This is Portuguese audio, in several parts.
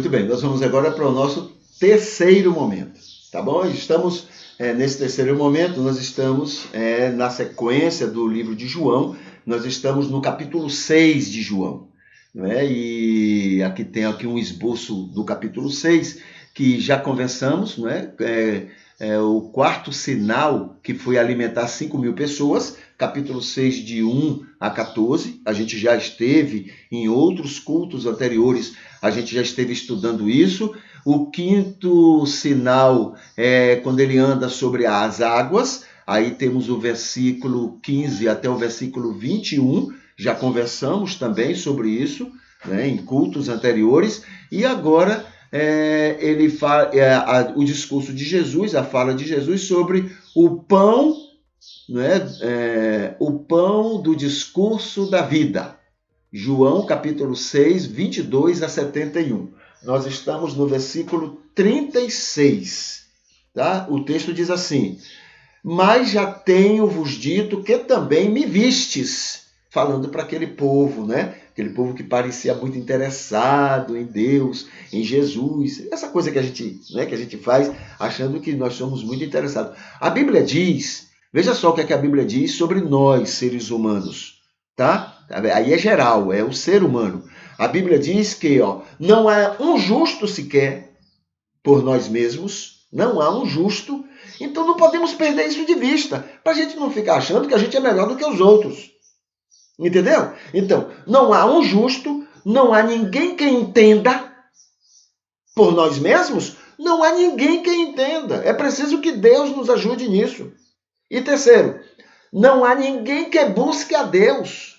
Muito bem, nós vamos agora para o nosso terceiro momento, tá bom? Estamos nesse terceiro momento, nós estamos na sequência do livro de João, nós estamos no capítulo 6 de João, não é? E aqui tem um esboço do capítulo 6, que já conversamos, não é? O quarto sinal, que foi alimentar 5.000 pessoas, capítulo 6, de 1 a 14, a gente já esteve em outros cultos anteriores, a gente já esteve estudando isso. O quinto sinal é quando ele anda sobre as águas, aí temos o versículo 15 até o versículo 21, já conversamos também sobre isso, né, em cultos anteriores, e agora ele fala o discurso de Jesus, a fala de Jesus sobre o pão, o pão do discurso da vida. João capítulo 6, 22 a 71. Nós estamos no versículo 36. Tá? O texto diz assim: mas já tenho-vos dito que também me vistes. Falando para aquele povo, né? Aquele povo que parecia muito interessado em Deus, em Jesus. Essa coisa que a gente faz achando que nós somos muito interessados. A Bíblia diz, veja só o que a Bíblia diz sobre nós, seres humanos. Tá? Aí é geral, é o ser humano. A Bíblia diz que não há um justo sequer por nós mesmos, não há um justo. Então não podemos perder isso de vista, para a gente não ficar achando que a gente é melhor do que os outros. Entendeu? Então, não há um justo, não há ninguém que entenda por nós mesmos, não há ninguém que entenda. É preciso que Deus nos ajude nisso. E terceiro, não há ninguém que busque a Deus.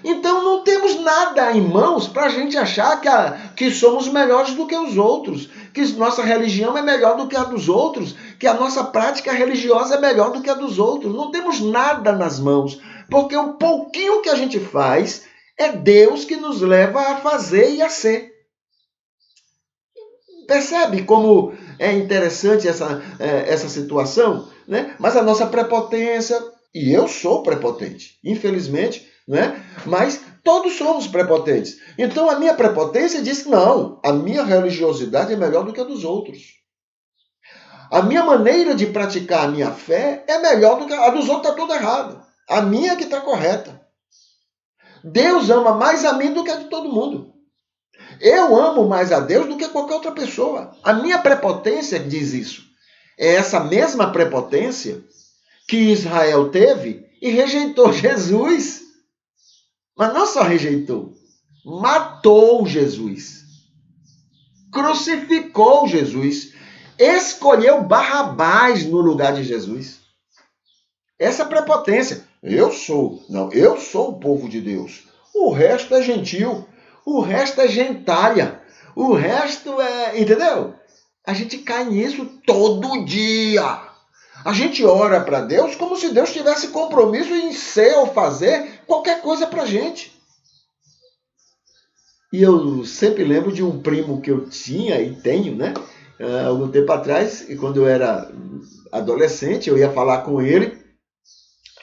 Então não temos nada em mãos para a gente achar que somos melhores do que os outros, que nossa religião é melhor do que a dos outros, que a nossa prática religiosa é melhor do que a dos outros. Não temos nada nas mãos, porque o pouquinho que a gente faz é Deus que nos leva a fazer e a ser. Percebe como é interessante essa situação? Né? Mas a nossa prepotência, e eu sou prepotente, infelizmente, né? Mas todos somos prepotentes. Então a minha prepotência diz que não, a minha religiosidade é melhor do que a dos outros. A minha maneira de praticar a minha fé é melhor do que a dos outros, está tudo errado. A minha é que está correta. Deus ama mais a mim do que a de todo mundo. Eu amo mais a Deus do que qualquer outra pessoa. A minha prepotência diz isso. É essa mesma prepotência que Israel teve e rejeitou Jesus. Mas não só rejeitou, matou Jesus. Crucificou Jesus. Escolheu Barrabás no lugar de Jesus. Essa prepotência. Eu sou o povo de Deus. O resto é gentil. O resto é gentalha. O resto é... Entendeu? A gente cai nisso todo dia. A gente ora para Deus como se Deus tivesse compromisso em ser ou fazer qualquer coisa para a gente. E eu sempre lembro de um primo que eu tinha e tenho, né? Algum tempo atrás, e quando eu era adolescente, eu ia falar com ele,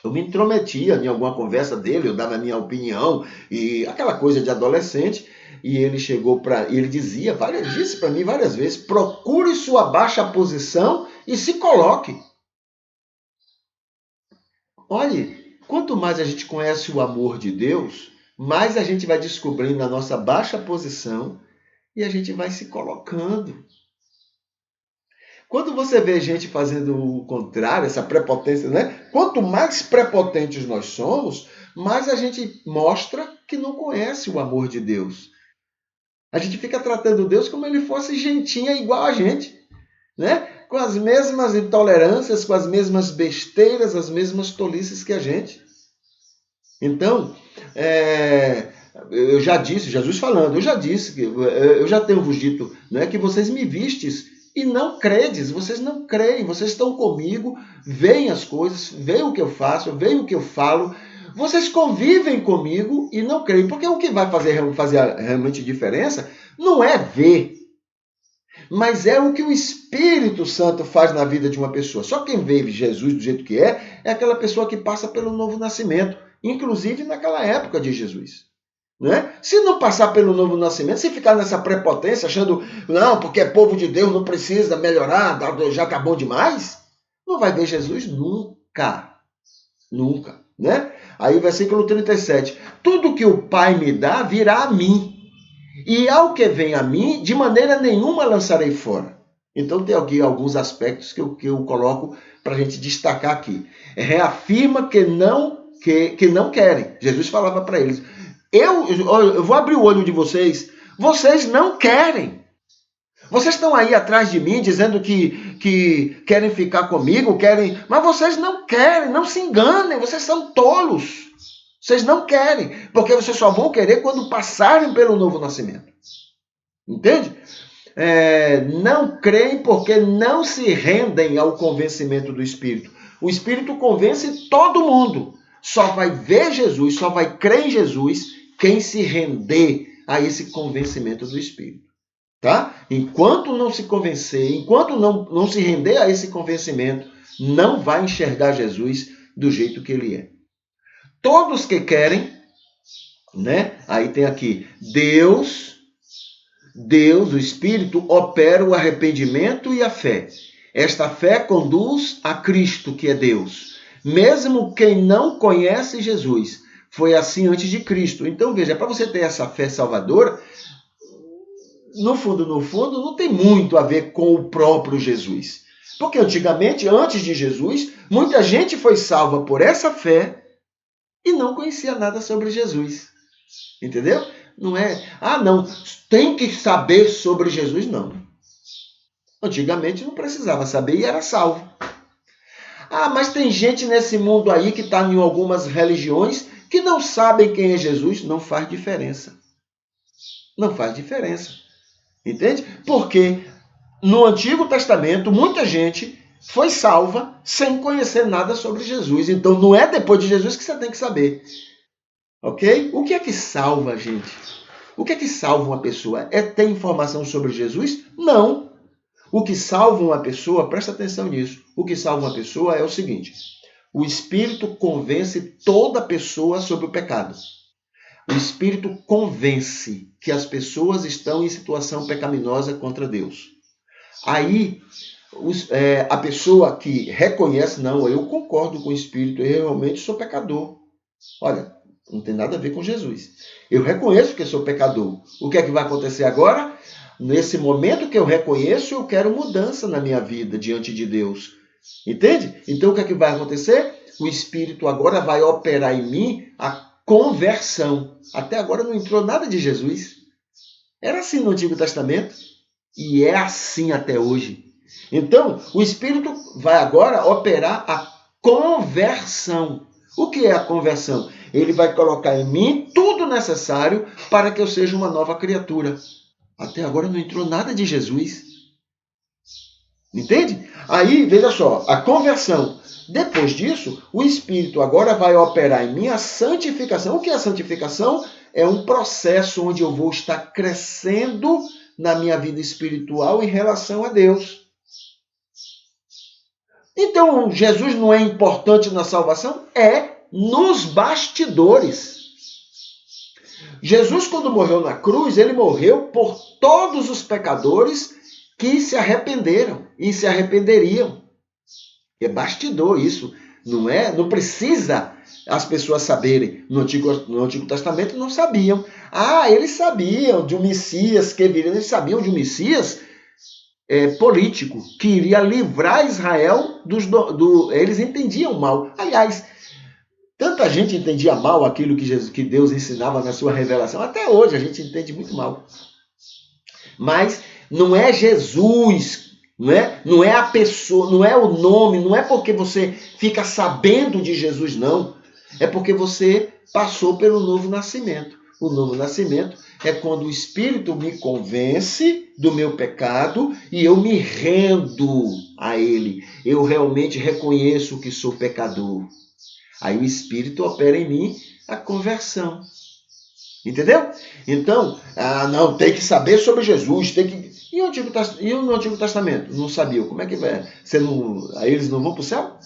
eu me intrometia em alguma conversa dele, eu dava a minha opinião, e aquela coisa de adolescente, e ele ele disse para mim várias vezes, procure sua baixa posição e se coloque. Olhe, quanto mais a gente conhece o amor de Deus, mais a gente vai descobrindo a nossa baixa posição e a gente vai se colocando. Quando você vê gente fazendo o contrário, essa prepotência, né? Quanto mais prepotentes nós somos, mais a gente mostra que não conhece o amor de Deus. A gente fica tratando Deus como ele fosse gentinha igual a gente, né? Com as mesmas intolerâncias, com as mesmas besteiras, as mesmas tolices que a gente. Então, eu já disse, Jesus falando, eu já tenho vos dito, né, que vocês me vistes e não credes, vocês não creem, vocês estão comigo, veem as coisas, veem o que eu faço, veem o que eu falo, vocês convivem comigo e não creem, porque o que vai fazer realmente diferença não é ver, mas é o que o Espírito Santo faz na vida de uma pessoa. Só quem vê Jesus do jeito que é aquela pessoa que passa pelo novo nascimento, inclusive naquela época de Jesus. né? Se não passar pelo novo nascimento, se ficar nessa prepotência, achando, não, porque é povo de Deus, não precisa melhorar, já está bom demais, não vai ver Jesus nunca. Nunca, né? Aí o versículo 37. Tudo que o Pai me dá virá a mim, e ao que vem a mim, de maneira nenhuma lançarei fora. Então tem aqui alguns aspectos que eu coloco para a gente destacar aqui. Reafirma que não querem. Jesus falava para eles, eu vou abrir o olho de vocês não querem. Vocês estão aí atrás de mim dizendo que querem ficar comigo, mas vocês não querem, não se enganem, vocês são tolos. Vocês não querem, porque vocês só vão querer quando passarem pelo novo nascimento. Entende? Não creem porque não se rendem ao convencimento do Espírito. O Espírito convence todo mundo. Só vai ver Jesus, só vai crer em Jesus quem se render a esse convencimento do Espírito. Tá? Enquanto não se convencer, enquanto não se render a esse convencimento, não vai enxergar Jesus do jeito que ele é. Todos que querem, né? Aí tem aqui, Deus, o Espírito, opera o arrependimento e a fé. Esta fé conduz a Cristo, que é Deus. Mesmo quem não conhece Jesus, foi assim antes de Cristo. Então, veja, para você ter essa fé salvadora, no fundo, não tem muito a ver com o próprio Jesus. Porque antigamente, antes de Jesus, muita gente foi salva por essa fé e não conhecia nada sobre Jesus. Entendeu? Não é, não, tem que saber sobre Jesus, não. Antigamente não precisava saber e era salvo. Mas tem gente nesse mundo aí que está em algumas religiões que não sabem quem é Jesus. Não faz diferença. Não faz diferença. Entende? Porque no Antigo Testamento, muita gente foi salva sem conhecer nada sobre Jesus. Então, não é depois de Jesus que você tem que saber. Ok? O que é que salva a gente? O que é que salva uma pessoa? É ter informação sobre Jesus? Não. O que salva uma pessoa, presta atenção nisso, o que salva uma pessoa é o seguinte: o Espírito convence toda pessoa sobre o pecado. O Espírito convence que as pessoas estão em situação pecaminosa contra Deus. Aí, a pessoa que reconhece, não, eu concordo com o Espírito, eu realmente sou pecador. Olha, não tem nada a ver com Jesus. Eu reconheço que sou pecador. O que é que vai acontecer agora? Nesse momento que eu reconheço, eu quero mudança na minha vida diante de Deus. Entende? Então, o que é que vai acontecer? O Espírito agora vai operar em mim a conversão. Até agora não entrou nada de Jesus. Era assim no Antigo Testamento e é assim até hoje. Então, o Espírito vai agora operar a conversão. O que é a conversão? Ele vai colocar em mim tudo necessário para que eu seja uma nova criatura. Até agora não entrou nada de Jesus. Entende? Aí, veja só, a conversão. Depois disso, o Espírito agora vai operar em mim a santificação. O que é a santificação? É um processo onde eu vou estar crescendo na minha vida espiritual em relação a Deus. Então, Jesus não é importante na salvação? É nos bastidores. Jesus, quando morreu na cruz, ele morreu por todos os pecadores que se arrependeram e se arrependeriam. É bastidor isso, não é? Não precisa as pessoas saberem. No Antigo Testamento não sabiam. Eles sabiam de um Messias que viria, eles sabiam de um Messias político que iria livrar Israel eles entendiam mal. Aliás, tanta gente entendia mal aquilo que Deus ensinava na sua revelação. Até hoje a gente entende muito mal. Mas não é Jesus, não é a pessoa, não é o nome, não é porque você fica sabendo de Jesus, não. É porque você passou pelo novo nascimento. O novo nascimento é quando o Espírito me convence do meu pecado e eu me rendo a Ele. Eu realmente reconheço que sou pecador. Aí o Espírito opera em mim a conversão. Entendeu? Então, não, tem que saber sobre Jesus, tem que... E no Antigo Testamento? Não sabiam. Como é que vai? Aí eles não vão para o céu?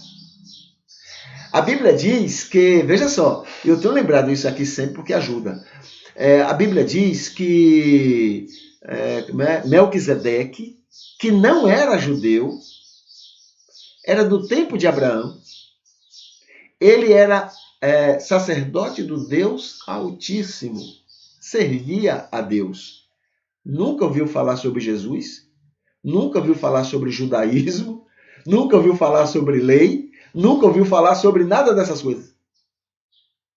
A Bíblia diz que, veja só, eu tenho lembrado isso aqui sempre porque ajuda. A Bíblia diz que Melquisedeque, que não era judeu, era do tempo de Abraão, ele era sacerdote do Deus Altíssimo, servia a Deus. Nunca ouviu falar sobre Jesus, nunca ouviu falar sobre judaísmo, nunca ouviu falar sobre lei, nunca ouviu falar sobre nada dessas coisas.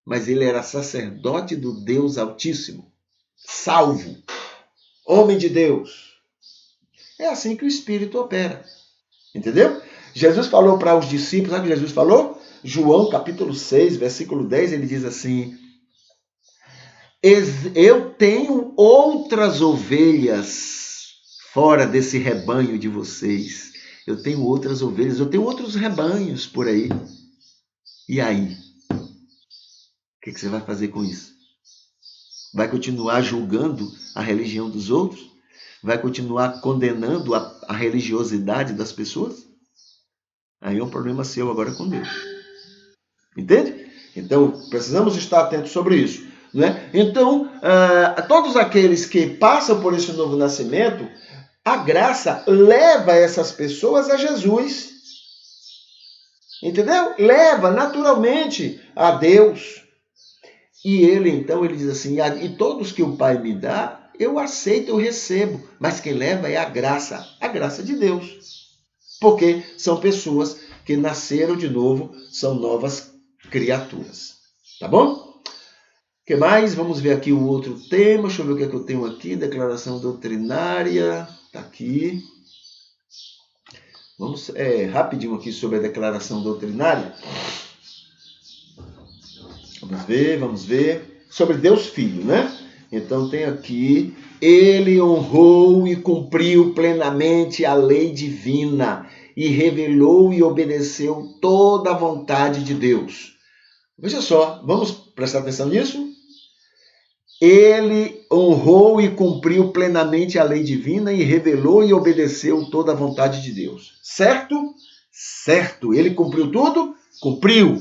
Mas ele era sacerdote do Deus Altíssimo, salvo, homem de Deus. É assim que o Espírito opera. Entendeu? Jesus falou para os discípulos, sabe o que Jesus falou? João capítulo 6, versículo 10, ele diz assim: eu tenho outras ovelhas fora desse rebanho de vocês. Eu tenho outras ovelhas, eu tenho outros rebanhos por aí. E aí? O que você vai fazer com isso? Vai continuar julgando a religião dos outros? Vai continuar condenando a religiosidade das pessoas? Aí é um problema seu agora com Deus. Entende? Então, precisamos estar atentos sobre isso. Né? Então, todos aqueles que passam por esse novo nascimento, a graça leva essas pessoas a Jesus. Entendeu? Leva naturalmente a Deus. E ele, então, ele diz assim, e todos que o Pai me dá, eu aceito, eu recebo. Mas quem leva é a graça de Deus. Porque são pessoas que nasceram de novo, são novas criaturas. Tá bom? O que mais? Vamos ver aqui o outro tema. Deixa eu ver o que é que eu tenho aqui. Declaração doutrinária. Está aqui. Vamos rapidinho aqui sobre a declaração doutrinária. Vamos ver. Sobre Deus Filho, né? Então tem aqui, ele honrou e cumpriu plenamente a lei divina e revelou e obedeceu toda a vontade de Deus. Veja só, vamos prestar atenção nisso? Ele honrou e cumpriu plenamente a lei divina e revelou e obedeceu toda a vontade de Deus. Certo? Certo. Ele cumpriu tudo? Cumpriu.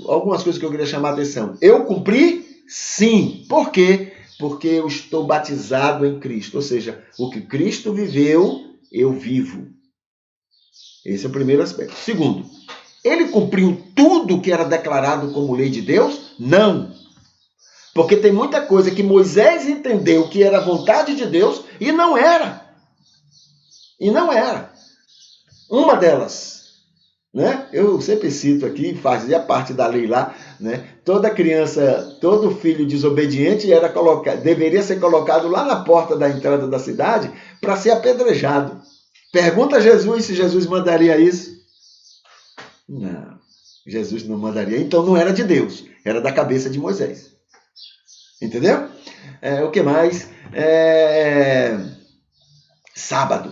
Algumas coisas que eu queria chamar a atenção. Eu cumpri? Sim. Por quê? Porque eu estou batizado em Cristo. Ou seja, o que Cristo viveu, eu vivo. Esse é o primeiro aspecto. Segundo, ele cumpriu tudo que era declarado como lei de Deus? Não. Porque tem muita coisa que Moisés entendeu que era vontade de Deus e não era. E não era. Uma delas, né? Eu sempre cito aqui, fazia parte da lei lá, né? Toda criança, todo filho desobediente deveria ser colocado lá na porta da entrada da cidade para ser apedrejado. Pergunta a Jesus se Jesus mandaria isso. Não, Jesus não mandaria. Então não era de Deus, era da cabeça de Moisés. Entendeu? O que mais? Sábado.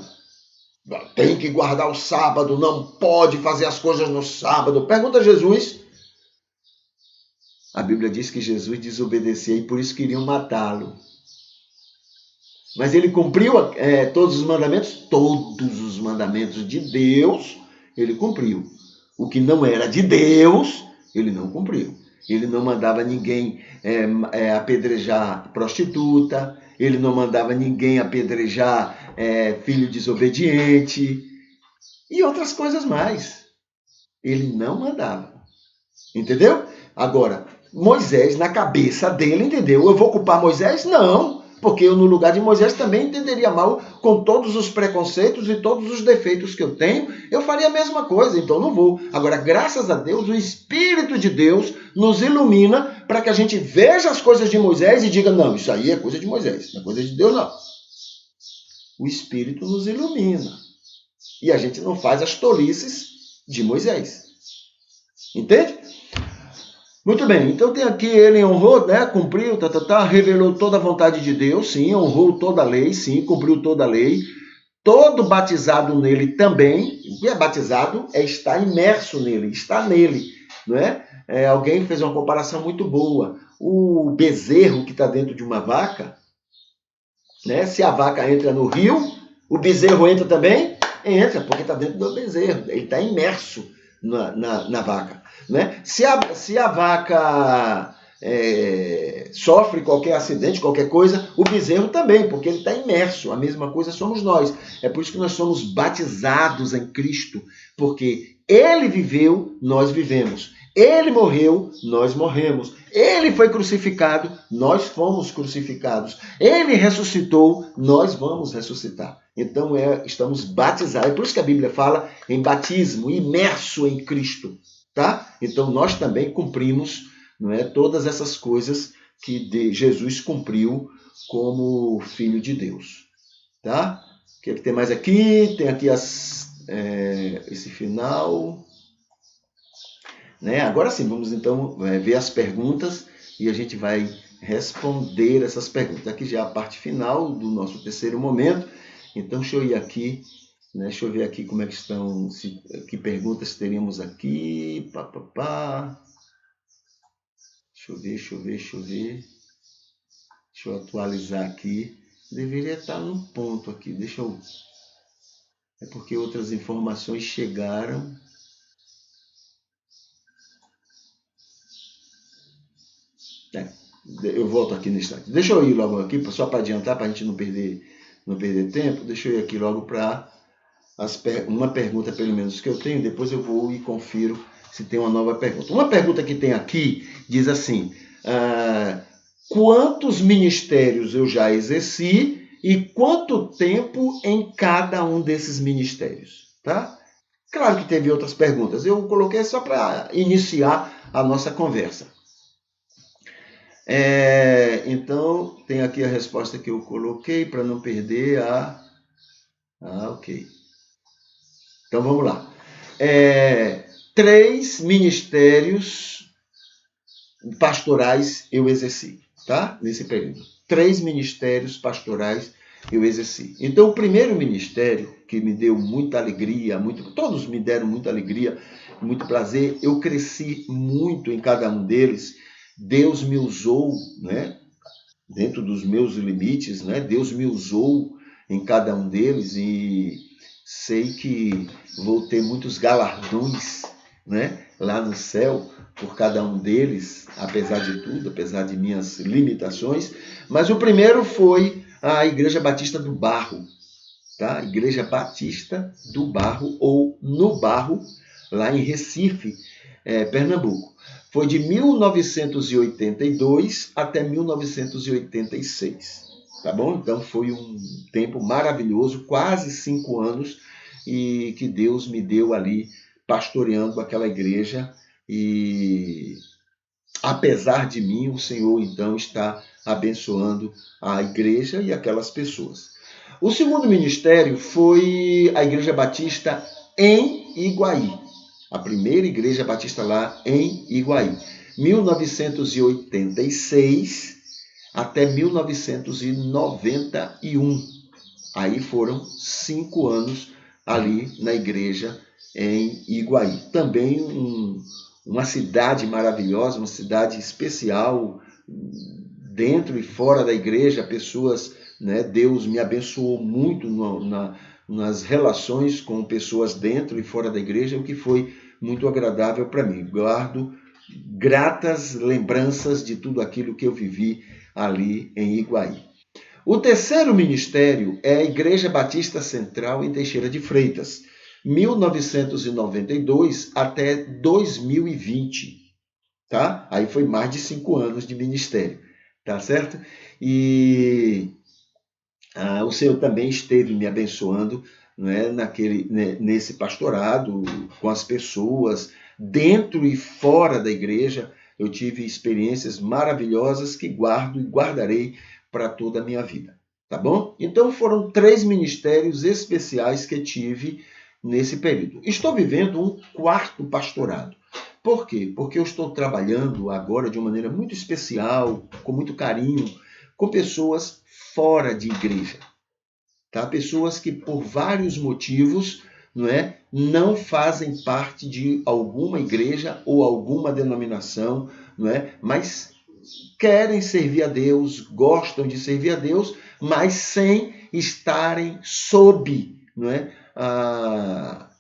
Tem que guardar o sábado, não pode fazer as coisas no sábado. Pergunta a Jesus. A Bíblia diz que Jesus desobedecia e por isso queriam matá-lo. Mas ele cumpriu todos os mandamentos? Todos os mandamentos de Deus, ele cumpriu. O que não era de Deus, ele não cumpriu. Ele não mandava ninguém apedrejar prostituta, ele não mandava ninguém apedrejar filho desobediente e outras coisas mais. Ele não mandava. Entendeu? Agora, Moisés, na cabeça dele, entendeu? Eu vou culpar Moisés? Não, porque eu, no lugar de Moisés, também entenderia mal, com todos os preconceitos e todos os defeitos que eu tenho, eu faria a mesma coisa, então não vou. Agora, graças a Deus, o Espírito de Deus nos ilumina para que a gente veja as coisas de Moisés e diga, não, isso aí é coisa de Moisés, não é coisa de Deus, não. O Espírito nos ilumina. E a gente não faz as tolices de Moisés. Entende? Muito bem, então tem aqui, ele honrou, né, cumpriu, revelou toda a vontade de Deus, sim, honrou toda a lei, sim, cumpriu toda a lei. Todo batizado nele também, o que é batizado é estar imerso nele, está nele, não é? Alguém fez uma comparação muito boa. O bezerro que está dentro de uma vaca, né, se a vaca entra no rio, o bezerro entra também? Entra, porque está dentro do bezerro, ele está imerso na vaca. Né? Se a vaca sofre qualquer acidente, qualquer coisa, o bezerro também, porque ele está imerso. A mesma coisa somos nós. É por isso que nós somos batizados em Cristo, porque ele viveu, nós vivemos. Ele morreu, nós morremos. Ele foi crucificado, nós fomos crucificados. Ele ressuscitou, nós vamos ressuscitar. Então estamos batizados. É por isso que a Bíblia fala em batismo, imerso em Cristo. Tá? Então nós também cumprimos, não é, todas essas coisas que Jesus cumpriu como Filho de Deus. Tá? O que tem mais aqui? Tem aqui esse final. Né? Agora sim, vamos então ver as perguntas e a gente vai responder essas perguntas. Aqui já é a parte final do nosso terceiro momento. Então, deixa eu ir aqui, né? Deixa eu ver aqui como é que estão, que perguntas teríamos aqui. Deixa eu ver. Deixa eu atualizar aqui. Deveria estar no ponto aqui. É porque outras informações chegaram. Eu volto aqui no instante. Deixa eu ir logo aqui, só para adiantar, para a gente não perder tempo. Deixa eu ir aqui logo para uma pergunta, pelo menos, que eu tenho. Depois eu vou e confiro se tem uma nova pergunta. Uma pergunta que tem aqui diz assim: quantos ministérios eu já exerci e quanto tempo em cada um desses ministérios? Tá? Claro que teve outras perguntas. Eu coloquei só para iniciar a nossa conversa. Então, tem aqui a resposta que eu coloquei para não perder ok. Então, vamos lá. 3 ministérios pastorais eu exerci, tá? Nesse período. 3 ministérios pastorais eu exerci. Então, o primeiro ministério, que me deu muita alegria, todos me deram muita alegria, muito prazer, eu cresci muito em cada um deles. Deus me usou, né, dentro dos meus limites, né? Deus me usou em cada um deles e sei que vou ter muitos galardões, né, lá no céu por cada um deles, apesar de tudo, apesar de minhas limitações. Mas o primeiro foi a Igreja Batista do Barro, tá? Igreja Batista do Barro, ou no Barro, lá em Recife, Pernambuco. Foi de 1982 até 1986, tá bom? Então foi um tempo maravilhoso, quase 5 anos, e que Deus me deu ali pastoreando aquela igreja. E apesar de mim, o Senhor então está abençoando a igreja e aquelas pessoas. O segundo ministério foi a Igreja Batista em Iguaí. A primeira Igreja Batista lá em Iguaí. 1986 até 1991. Aí foram 5 anos ali na igreja em Iguaí. Também uma cidade maravilhosa, uma cidade especial, dentro e fora da igreja, pessoas, né? Deus me abençoou muito nas relações com pessoas dentro e fora da igreja, o que foi muito agradável para mim. Guardo gratas lembranças de tudo aquilo que eu vivi ali em Iguaí. O terceiro ministério é a Igreja Batista Central em Teixeira de Freitas, 1992 até 2020, tá? Aí foi mais de 5 anos de ministério, tá certo? E o Senhor também esteve me abençoando, não é, nesse pastorado, com as pessoas, dentro e fora da igreja. Eu tive experiências maravilhosas que guardo e guardarei para toda a minha vida, tá bom? Então foram 3 ministérios especiais que tive nesse período. Estou vivendo um 4º pastorado. Por quê? Porque eu estou trabalhando agora de uma maneira muito especial, com muito carinho, com pessoas fora de igreja, tá? Pessoas que por vários motivos, não fazem parte de alguma igreja ou alguma denominação, mas querem servir a Deus, gostam de servir a Deus, mas sem estarem sob, a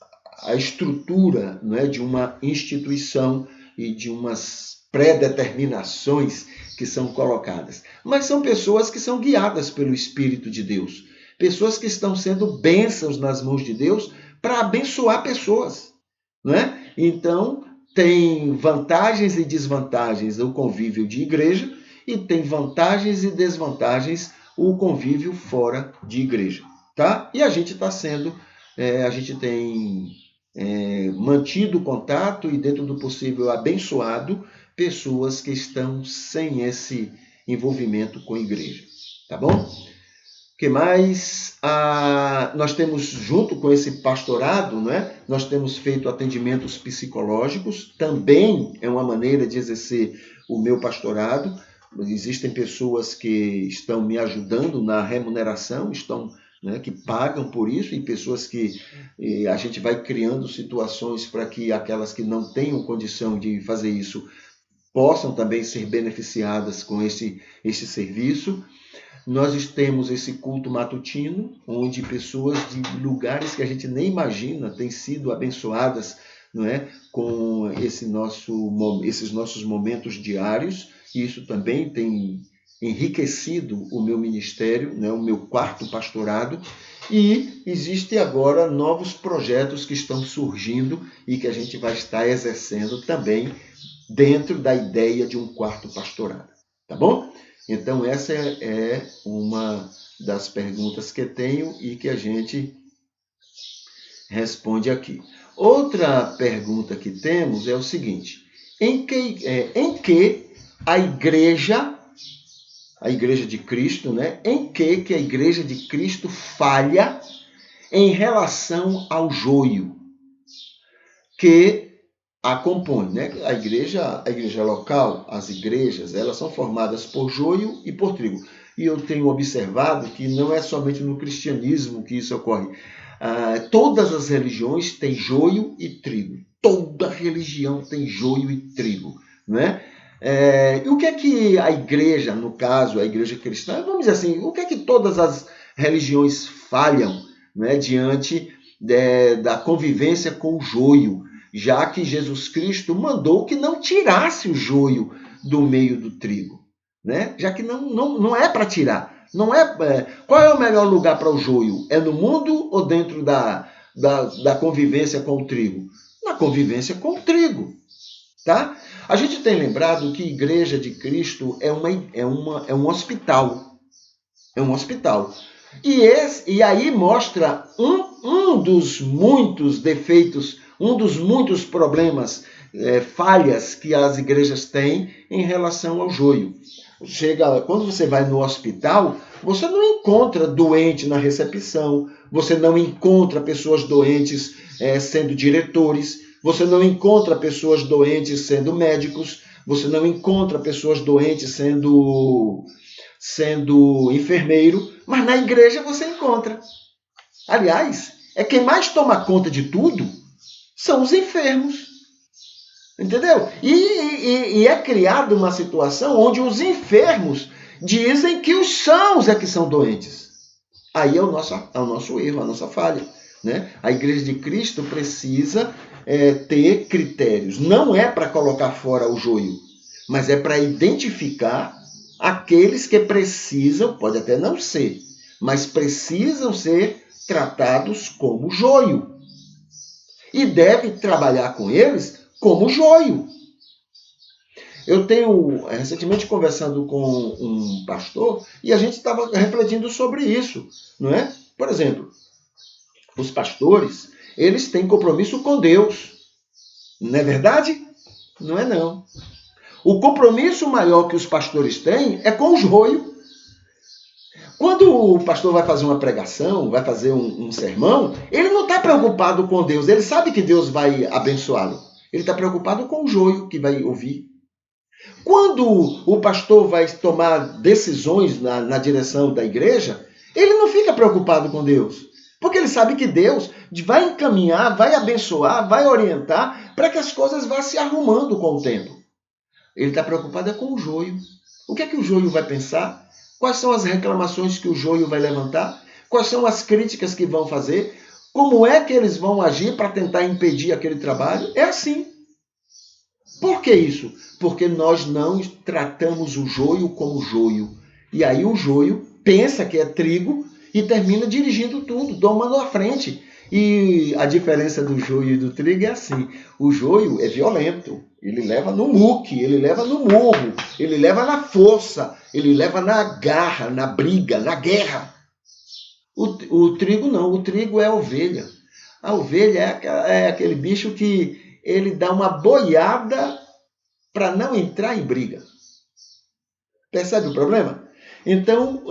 estrutura, de uma instituição e de umas predeterminações que são colocadas, mas são pessoas que são guiadas pelo Espírito de Deus, pessoas que estão sendo bênçãos nas mãos de Deus para abençoar pessoas, né? Então, tem vantagens e desvantagens o convívio de igreja e tem vantagens e desvantagens o convívio fora de igreja, tá? E a gente está a gente tem mantido contato e, dentro do possível, abençoado pessoas que estão sem esse envolvimento com a igreja, tá bom? O que mais? Nós temos, junto com esse pastorado, né, nós temos feito atendimentos psicológicos, também é uma maneira de exercer o meu pastorado. Existem pessoas que estão me ajudando na remuneração, né, que pagam por isso, e pessoas que a gente vai criando situações para que aquelas que não tenham condição de fazer isso possam também ser beneficiadas com esse serviço. Nós temos esse culto matutino, onde pessoas de lugares que a gente nem imagina têm sido abençoadas, não é, com esses nossos momentos diários. E isso também tem enriquecido o meu ministério, né, o meu quarto pastorado. E existem agora novos projetos que estão surgindo e que a gente vai estar exercendo também dentro da ideia de um quarto pastorado. Tá bom? Então, essa é uma das perguntas que tenho e que a gente responde aqui. Outra pergunta que temos é o seguinte: em que a igreja de Cristo, né? Em que a igreja de Cristo falha em relação ao joio que a compõe, né? A igreja local, as igrejas, elas são formadas por joio e por trigo. E eu tenho observado que não é somente no cristianismo que isso ocorre. Todas as religiões têm joio e trigo. Toda religião tem joio e trigo, né? E o que é que a igreja, no caso, a igreja cristã, vamos dizer assim, o que é que todas as religiões falham, né, diante da convivência com o joio? Já que Jesus Cristo mandou que não tirasse o joio do meio do trigo, né? Já que não é para tirar. Qual é o melhor lugar para o joio? É no mundo ou dentro da convivência com o trigo? Na convivência com o trigo, tá? A gente tem lembrado que a Igreja de Cristo é um hospital. É um hospital. E aí mostra um dos muitos defeitos, um dos muitos problemas, falhas que as igrejas têm em relação ao joio. Quando você vai no hospital, você não encontra doente na recepção, você não encontra pessoas doentes sendo diretores, você não encontra pessoas doentes sendo médicos, você não encontra pessoas doentes sendo enfermeiro, mas na igreja você encontra. Aliás, quem mais toma conta de tudo são os enfermos. Entendeu? E é criada uma situação onde os enfermos dizem que os sãos é que são doentes. Aí é o nosso erro, a nossa falha, né? A Igreja de Cristo precisa ter critérios. Não é para colocar fora o joio, mas é para identificar aqueles que precisam, pode até não ser, mas precisam ser tratados como joio. E deve trabalhar com eles como joio. Eu tenho recentemente conversando com um pastor e a gente estava refletindo sobre isso, não é? Por exemplo, os pastores, eles têm compromisso com Deus. Não é verdade? Não é não. O compromisso maior que os pastores têm é com o joio. Quando o pastor vai fazer uma pregação, vai fazer um sermão, ele não está preocupado com Deus. Ele sabe que Deus vai abençoá-lo. Ele está preocupado com o joio que vai ouvir. Quando o pastor vai tomar decisões na direção da igreja, ele não fica preocupado com Deus. Porque ele sabe que Deus vai encaminhar, vai abençoar, vai orientar para que as coisas vá se arrumando com o tempo. Ele está preocupado com o joio. O que é que o joio vai pensar? Quais são as reclamações que o joio vai levantar? Quais são as críticas que vão fazer? Como é que eles vão agir para tentar impedir aquele trabalho? É assim. Por que isso? Porque nós não tratamos o joio como joio. E aí o joio pensa que é trigo e termina dirigindo tudo, tomando a frente. E a diferença do joio e do trigo é assim: o joio é violento, ele leva no muque, ele leva no murro, ele leva na força, ele leva na garra, na briga, na guerra. O trigo não, o trigo é a ovelha. A ovelha é aquele bicho que ele dá uma boiada para não entrar em briga. Percebe o problema? Então,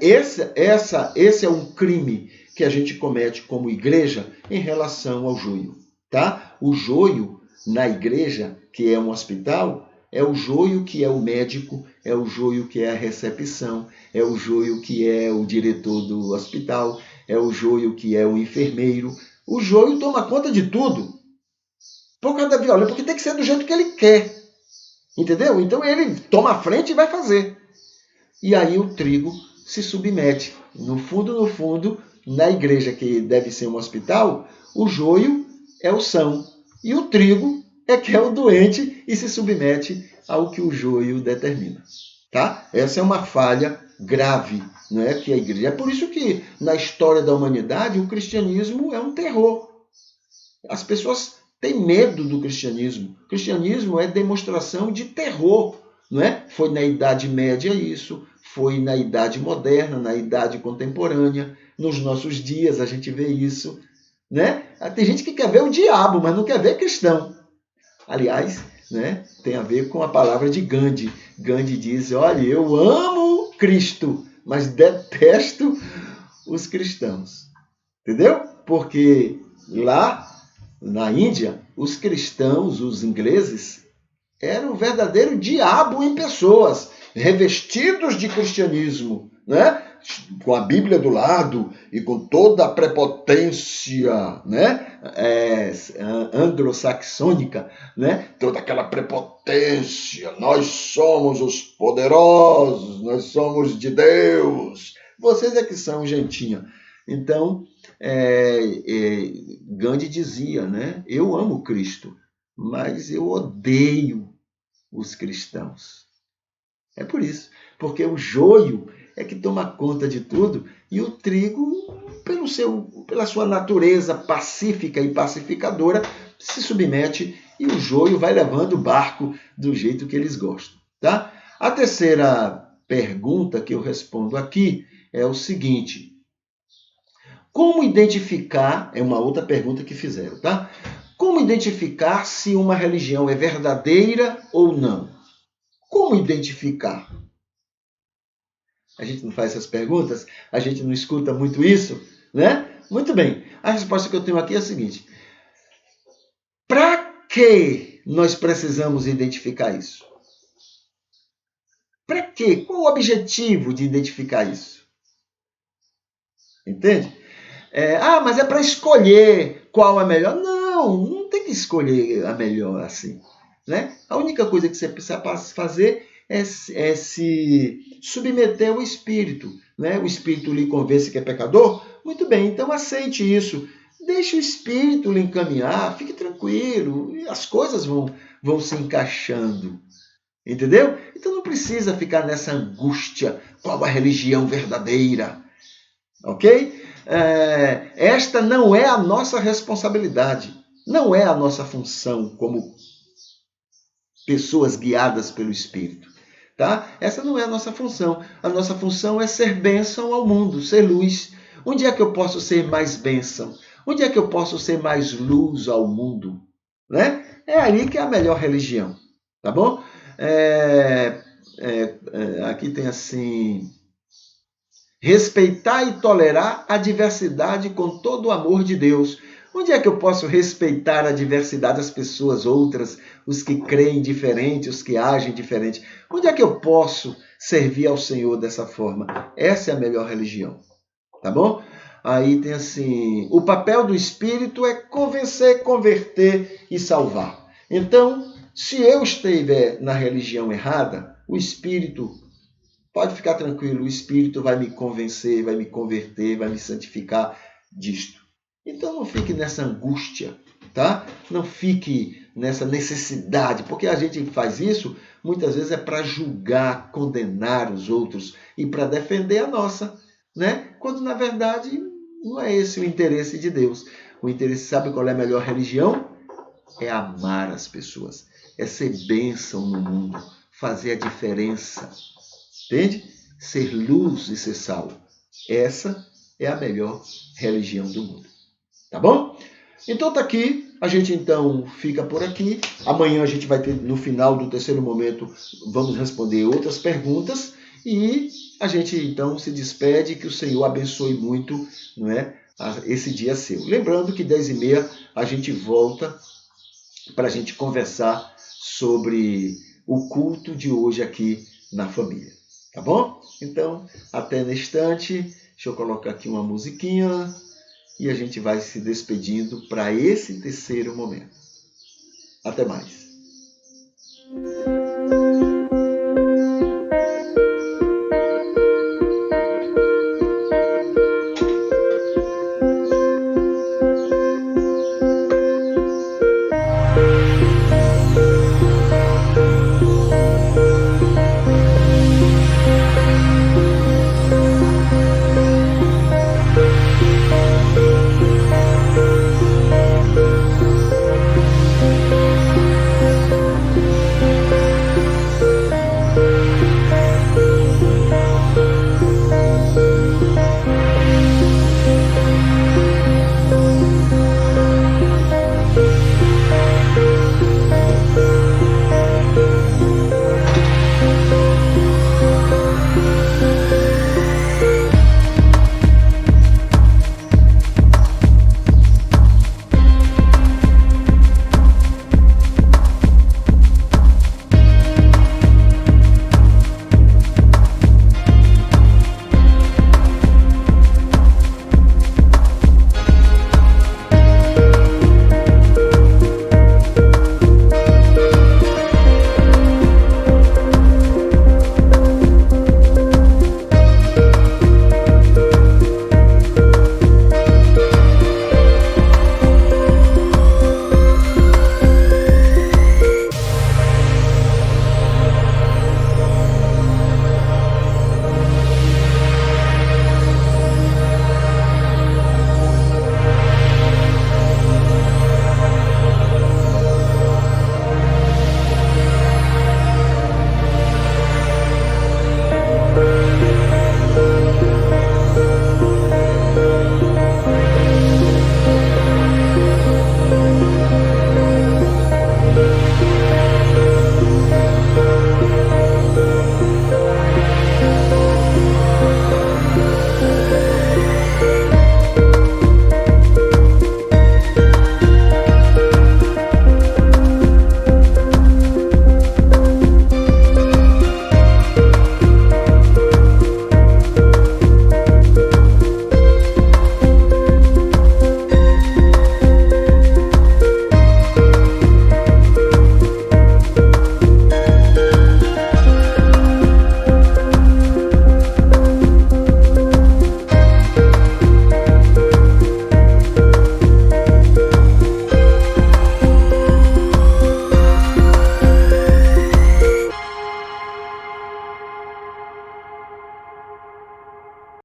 esse é um crime que a gente comete como igreja em relação ao joio. Tá? O joio na igreja, que é um hospital, é o joio que é o médico, é o joio que é a recepção, é o joio que é o diretor do hospital, é o joio que é o enfermeiro. O joio toma conta de tudo. Por causa da violência, porque tem que ser do jeito que ele quer. Entendeu? Então ele toma a frente e vai fazer. E aí o trigo se submete. No fundo, na igreja que deve ser um hospital, o joio é o são. E o trigo é que é o doente e se submete ao que o joio determina. Tá? Essa é uma falha grave, não é, que a igreja. É por isso que na história da humanidade o cristianismo é um terror. As pessoas têm medo do cristianismo. O cristianismo é demonstração de terror, não é? Foi na Idade Média isso, foi na Idade Moderna, na Idade Contemporânea, nos nossos dias a gente vê isso, né? Tem gente que quer ver o diabo, mas não quer ver cristão. Aliás, né, tem a ver com a palavra de Gandhi. Gandhi diz, olha, eu amo Cristo, mas detesto os cristãos. Entendeu? Porque lá na Índia, os cristãos, os ingleses, eram o verdadeiro diabo em pessoas, revestidos de cristianismo, né? Com a Bíblia do lado e com toda a prepotência, né? Anglo-saxônica, né? Toda aquela prepotência. Nós somos os poderosos, nós somos de Deus. Vocês é que são gentinha. Então, Gandhi dizia, né? Eu amo Cristo, mas eu odeio os cristãos. É por isso, porque o joio é que toma conta de tudo e o trigo, pela sua natureza pacífica e pacificadora, se submete e o joio vai levando o barco do jeito que eles gostam. Tá? A terceira pergunta que eu respondo aqui é o seguinte: como identificar, é uma outra pergunta que fizeram, tá? Como identificar se uma religião é verdadeira ou não? Como identificar? A gente não faz essas perguntas? A gente não escuta muito isso, né? Muito bem. A resposta que eu tenho aqui é a seguinte: para que nós precisamos identificar isso? Para quê? Qual o objetivo de identificar isso? Entende? Mas é para escolher qual é melhor. Não tem que escolher a melhor assim. Né? A única coisa que você precisa fazer é se submeter ao Espírito. Né? O Espírito lhe convence que é pecador? Muito bem, então aceite isso. Deixe o Espírito lhe encaminhar, fique tranquilo, e as coisas vão se encaixando. Entendeu? Então não precisa ficar nessa angústia. Qual a religião verdadeira? Ok? Esta não é a nossa responsabilidade. Não é a nossa função como pessoas guiadas pelo Espírito. Tá? Essa não é a nossa função. A nossa função é ser bênção ao mundo, ser luz. Onde é que eu posso ser mais bênção? Onde é que eu posso ser mais luz ao mundo? Né? É aí que é a melhor religião. Tá bom? Aqui tem assim: respeitar e tolerar a diversidade com todo o amor de Deus. Onde é que eu posso respeitar a diversidade das pessoas outras, os que creem diferente, os que agem diferente? Onde é que eu posso servir ao Senhor dessa forma? Essa é a melhor religião, tá bom? Aí tem assim: o papel do Espírito é convencer, converter e salvar. Então, se eu estiver na religião errada, o Espírito, pode ficar tranquilo, o Espírito vai me convencer, vai me converter, vai me santificar disto. Então não fique nessa angústia, tá? Não fique nessa necessidade, porque a gente faz isso muitas vezes é para julgar, condenar os outros e para defender a nossa, né? Quando na verdade não é esse o interesse de Deus. O interesse, sabe qual é a melhor religião? É amar as pessoas, é ser bênção no mundo, fazer a diferença, entende? Ser luz e ser sal. Essa é a melhor religião do mundo. Tá bom? Então tá aqui, a gente então fica por aqui. Amanhã a gente vai ter, no final do terceiro momento, vamos responder outras perguntas e a gente então se despede, que o Senhor abençoe muito, não é, esse dia seu. Lembrando que 10h30 a gente volta para a gente conversar sobre o culto de hoje aqui na família. Tá bom? Então, até no instante, deixa eu colocar aqui uma musiquinha e a gente vai se despedindo para esse terceiro momento. Até mais.